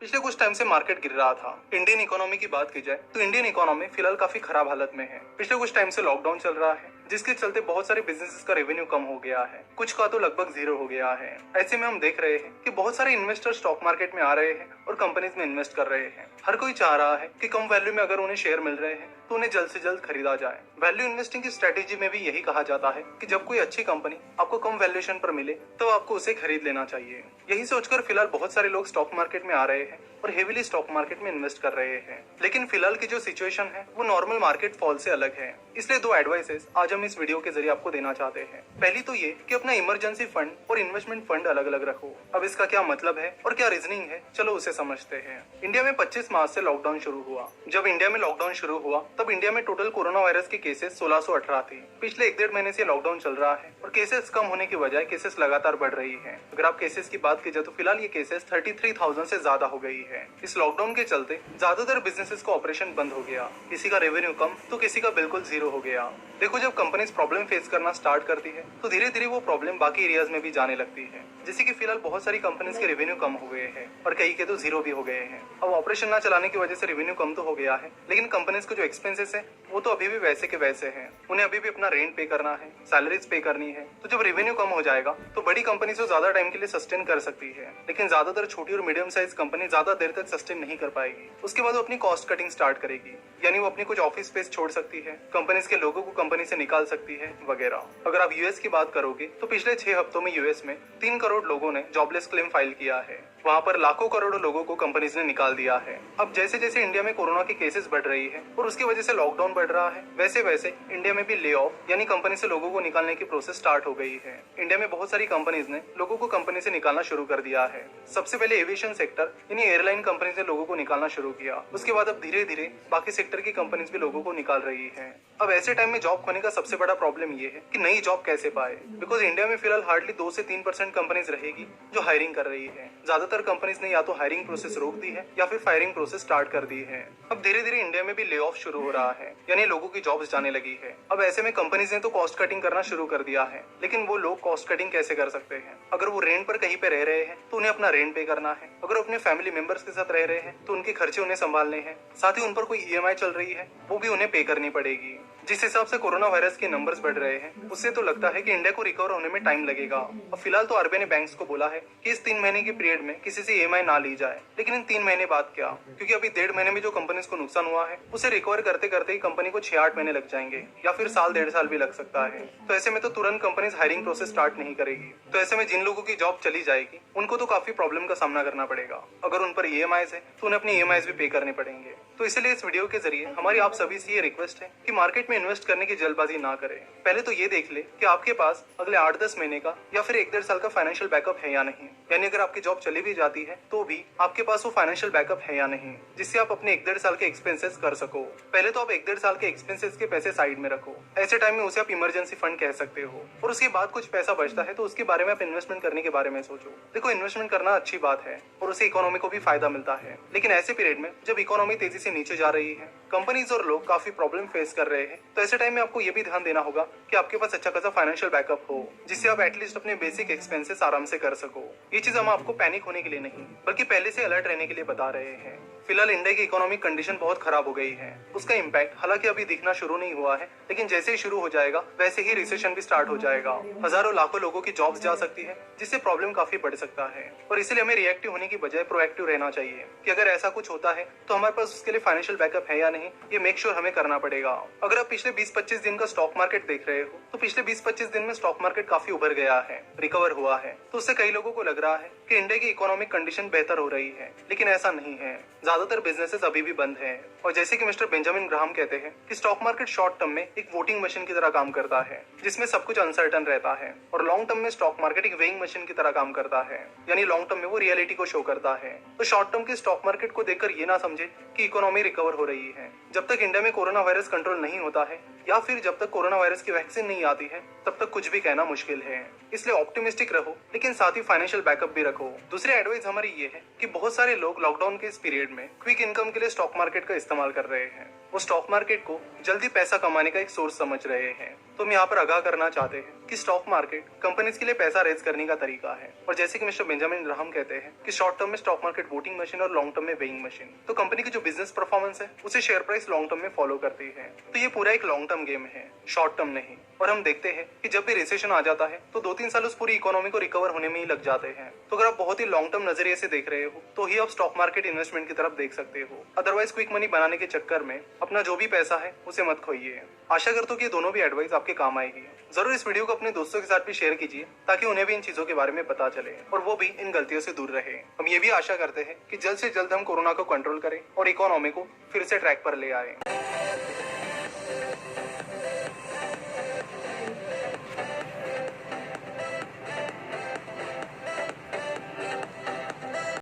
पिछले कुछ टाइम से मार्केट गिर रहा था। इंडियन इकोनॉमी की बात की जाए तो इंडियन इकोनॉमी फिलहाल काफी खराब हालत में है। पिछले कुछ टाइम से लॉकडाउन चल रहा है, जिसके चलते बहुत सारे बिजनेसेस का रेवेन्यू कम हो गया है, कुछ का तो लगभग जीरो हो गया है। ऐसे में हम देख रहे हैं कि बहुत सारे इन्वेस्टर स्टॉक मार्केट में आ रहे हैं और कंपनीज में इन्वेस्ट कर रहे हैं। हर कोई चाह रहा है कि कम वैल्यू में अगर उन्हें शेयर मिल रहे हैं तो उन्हें जल्द से जल्द खरीदा जाए। वैल्यू इन्वेस्टिंग की स्ट्रेटेजी में भी यही कहा जाता है कि जब कोई अच्छी कंपनी आपको कम वैल्यूएशन पर मिले तो आपको उसे खरीद लेना चाहिए। यही सोचकर फिलहाल बहुत सारे लोग स्टॉक मार्केट में आ रहे हैं और हेवीली स्टॉक मार्केट में इन्वेस्ट कर रहे हैं। लेकिन फिलहाल की जो सिचुएशन है वो नॉर्मल मार्केट फॉल से अलग है। इसलिए दो एडवाइसेस आज हम इस वीडियो के जरिए आपको देना चाहते हैं। पहली तो ये कि अपना इमरजेंसी फंड और इन्वेस्टमेंट फंड अलग अलग रखो। अब इसका क्या मतलब है और क्या रीजनिंग है, चलो उसे समझते हैं। इंडिया में 25 मार्च से लॉकडाउन शुरू हुआ। जब इंडिया में लॉकडाउन शुरू हुआ तब इंडिया में टोटल कोरोना वायरस के केसेस 1618 थे। पिछले 1-1.5 महीने से लॉकडाउन चल रहा है और केसेस कम होने की बजाय केसेस लगातार बढ़ रही है। अगर आप केसेस की बात की जाए तो फिलहाल ये केसेस 33,000 से ज्यादा हो गई है। इस लॉकडाउन के चलते ज्यादातर बिजनेसेस का ऑपरेशन बंद हो गया। किसी का रेवेन्यू कम तो किसी का बिल्कुल जीरो हो गया। देखो, जब कंपनीज प्रॉब्लम फेस करना स्टार्ट करती है तो धीरे धीरे वो प्रॉब्लम बाकी एरियाज में भी जाने लगती है। जैसे कि फिलहाल बहुत सारी कंपनीज के रेवेन्यू कम हो गए हैं और कई के तो जीरो भी हो गए हैं। अब ऑपरेशन ना चलाने की वजह से रेवेन्यू कम तो हो गया है, लेकिन कंपनीज के जो एक्सपेंसेस है वो तो अभी भी वैसे के वैसे हैं। उन्हें अभी भी अपना रेंट पे करना है, सैलरीज पे करनी है। तो जब रेवेन्यू कम हो जाएगा तो बड़ी कंपनी से ज्यादा टाइम के लिए सस्टेन कर सकती है, लेकिन ज्यादातर छोटी और मीडियम साइज कंपनी ज्यादा देर तक सस्टेन नहीं कर पाएगी। उसके बाद वो अपनी कॉस्ट कटिंग स्टार्ट करेगी, यानी वो अपनी कुछ ऑफिस स्पेस छोड़ सकती है, कंपनीज के लोगों को कंपनी से निकाल सकती है वगैरह। अगर आप यूएस की बात करोगे तो पिछले 6 हफ्तों में यूएस में 3 करोड़ लोगों ने जॉबलेस क्लेम फाइल किया है। वहाँ पर लाखों करोड़ों लोगों को कंपनीज ने निकाल दिया है। अब जैसे जैसे इंडिया में कोरोना की केसेस बढ़ रही है और उसकी वजह से लॉकडाउन बढ़ रहा है, वैसे वैसे इंडिया में भी ले ऑफ यानी कंपनी से लोगों को निकालने की प्रोसेस स्टार्ट हो गई है। इंडिया में बहुत सारी कंपनीज ने लोगों को कंपनी से निकालना शुरू कर दिया है। सबसे पहले एविएशन सेक्टर यानी एयरलाइन कंपनी ने लोगों को निकालना शुरू किया। उसके बाद अब धीरे धीरे बाकी सेक्टर की कंपनीज भी लोगों को निकाल रही है। अब ऐसे टाइम में जॉब खोने का सबसे बड़ा प्रॉब्लम ये है कि नई जॉब कैसे पाए, बिकॉज इंडिया में फिलहाल हार्डली 2 से 3% कंपनीज रहेगी जो हायरिंग कर रही है। ज्यादातर कंपनीज ने या तो हायरिंग प्रोसेस रोक दी है या फिर फायरिंग प्रोसेस स्टार्ट कर दी है। अब धीरे धीरे इंडिया में भी ले ऑफ शुरू हो रहा है, यानी लोगों की जॉब्स जाने लगी है। अब ऐसे में कंपनीज ने तो कॉस्ट कटिंग करना शुरू कर दिया है, लेकिन वो लोग कॉस्ट कटिंग कैसे कर सकते हैं? अगर वो रेंट पर कहीं पे रह रहे हैं तो उन्हें अपना रेंट पे करना है। अगर वो अपने फैमिली मेंबर्स के साथ रह रहे हैं तो उनके खर्चे उन्हें संभालने हैं। साथ ही उन पर कोई ईएमआई चल रही है वो भी उन्हें पे करनी पड़ेगी। जिस हिसाब से कोरोना वायरस के नंबर्स बढ़ रहे हैं उससे तो लगता है कि इंडिया को रिकवर होने में टाइम लगेगा। और फिलहाल तो आरबीआई ने बैंक्स को बोला है कि इस 3 महीने के पीरियड में किसी से ईएमआई ना ली जाए। लेकिन इन 3 महीने बाद क्या? क्योंकि अभी 1.5 महीने में जो कंपनीज को नुकसान हुआ है उसे रिकवर करते करते ही कंपनी को 6-8 महीने लग जाएंगे या फिर साल 1.5 साल भी लग सकता है। तो ऐसे में तो तुरंत कंपनीज हायरिंग प्रोसेस स्टार्ट नहीं करेगी। तो ऐसे में जिन लोगों की जॉब चली जाएगी उनको तो काफी प्रॉब्लम का सामना करना पड़ेगा। अगर उन पर ईएमआईज है तो उन्हें अपनी ईएमआईज भी पे करने पड़ेंगे। तो इसलिए इस वीडियो के जरिए हमारी आप सभी से ये रिक्वेस्ट है कि मार्केट में इन्वेस्ट करने की जल्दबाजी ना करें। पहले तो ये देख ले कि आपके पास अगले 8-10 महीने का या फिर 1-1.5 साल का फाइनेंशियल बैकअप है या नहीं। यानी अगर आपकी जॉब चली भी जाती है तो भी आपके पास वो फाइनेंशियल बैकअप है या नहीं, जिससे आप अपने 1-1.5 साल के एक्सपेंसेस कर सको। पहले तो आप 1-1.5 साल के एक्सपेंसेस के पैसे साइड में रखो। ऐसे टाइम में उसे आप इमरजेंसी फंड कह सकते हो। और उसके बाद कुछ पैसा बचता है तो उसके बारे में आप इन्वेस्टमेंट करने के बारे में सोचो। देखो, इन्वेस्टमेंट करना अच्छी बात है और उससे इकोनॉमी को भी फायदा मिलता है, लेकिन ऐसे पीरियड में जब इकोनॉमी तेजी से नीचे जा रही है, कंपनीज और लोग काफी प्रॉब्लम फेस कर रहे हैं, तो ऐसे टाइम में आपको ये भी ध्यान देना होगा कि आपके पास अच्छा खासा फाइनेंशियल बैकअप हो, जिससे आप एटलीस्ट अपने बेसिक एक्सपेंसेस आराम से कर सको। ये चीज हम आपको पैनिक होने के लिए नहीं बल्कि पहले से अलर्ट रहने के लिए बता रहे हैं। फिलहाल इंडिया की इकोनॉमिक कंडीशन बहुत खराब हो गई है। उसका इम्पैक्ट हालांकि अभी दिखना शुरू नहीं हुआ है, लेकिन जैसे ही शुरू हो जाएगा वैसे ही रिसेशन भी स्टार्ट हो जाएगा। हजारों लाखों लोगों की जॉब्स जा सकती है, जिससे प्रॉब्लम काफी बढ़ सकता है। और इसलिए हमें रिएक्टिव होने की बजाय प्रोएक्टिव रहना चाहिए कि अगर ऐसा कुछ होता है तो हमारे पास उसके लिए फाइनेंशियल बैकअप है या नहीं, ये मेक श्योर हमें करना पड़ेगा। अगर आप पिछले 20-25 दिन का स्टॉक मार्केट देख रहे हो तो पिछले 20-25 दिन में स्टॉक मार्केट काफी उभर गया है, रिकवर हुआ है। तो उससे कई लोगों को लग रहा है कि इंडिया की इकोनॉमिक कंडीशन बेहतर हो रही है, लेकिन ऐसा नहीं है। ज्यादातर बिजनेसेस अभी भी बंद हैं। और जैसे कि मिस्टर बेंजामिन ग्राहम कहते हैं कि स्टॉक मार्केट शॉर्ट टर्म में एक वोटिंग मशीन की तरह काम करता है, जिसमें सब कुछ अनसर्टन रहता है, और लॉन्ग टर्म में स्टॉक मार्केट एक वेइंग मशीन की तरह काम करता है, यानी लॉन्ग टर्म में वो रियलिटी को शो करता है। तो शॉर्ट टर्म के स्टॉक मार्केट को देखकर ये ना समझे कि इकोनॉमी रिकवर हो रही है। जब तक इंडिया में कोरोना वायरस कंट्रोल नहीं होता है या फिर जब तक कोरोना वायरस की वैक्सीन नहीं आती है, तब तक कुछ भी कहना मुश्किल है। इसलिए ऑप्टिमिस्टिक रहो, लेकिन साथ ही फाइनेंशियल बैकअप भी रखो। दूसरी एडवाइस हमारी ये है कि बहुत सारे लोग लॉकडाउन के इस पीरियड में क्विक इनकम के लिए स्टॉक मार्केट का इस्तेमाल कर रहे हैं। वो स्टॉक मार्केट को जल्दी पैसा कमाने का एक सोर्स समझ रहे हैं। तो हम यहाँ पर आगाह करना चाहते हैं कि स्टॉक मार्केट कंपनीज के लिए पैसा रेज करने का तरीका है, और जैसे कि मिस्टर बेंजामिन ग्राहम कहते हैं कि शॉर्ट टर्म में स्टॉक मार्केट वोटिंग मशीन और लॉन्ग टर्म में वेइंग मशीन। तो कंपनी की जो बिजनेस परफॉर्मेंस है उसे शेयर प्राइस लॉन्ग टर्म में फॉलो करती है। तो ये पूरा एक लॉन्ग टर्म गेम है, शॉर्ट टर्म नहीं। और हम देखते हैं कि जब भी रिसेशन आ जाता है तो 2-3 साल उस पूरी इकोनॉमी को रिकवर होने में ही लग जाते हैं। तो अगर आप बहुत ही लॉन्ग टर्म नजरिए से देख रहे हो तो ही आप स्टॉक मार्केट इन्वेस्टमेंट की तरफ देख सकते हो। अदरवाइज क्विक मनी बनाने के चक्कर में अपना जो भी पैसा है उसे मत खोइए। आशा करता हूँ कि ये दोनों भी एडवाइस आपके काम आएगी। जरूर इस वीडियो को अपने दोस्तों के साथ भी शेयर कीजिए ताकि उन्हें भी इन चीजों के बारे में पता चले और वो भी इन गलतियों से दूर रहे। हम ये भी आशा करते हैं कि जल्द से जल्द हम कोरोना को कंट्रोल करें और इकोनॉमी को फिर से ट्रैक पर ले आए।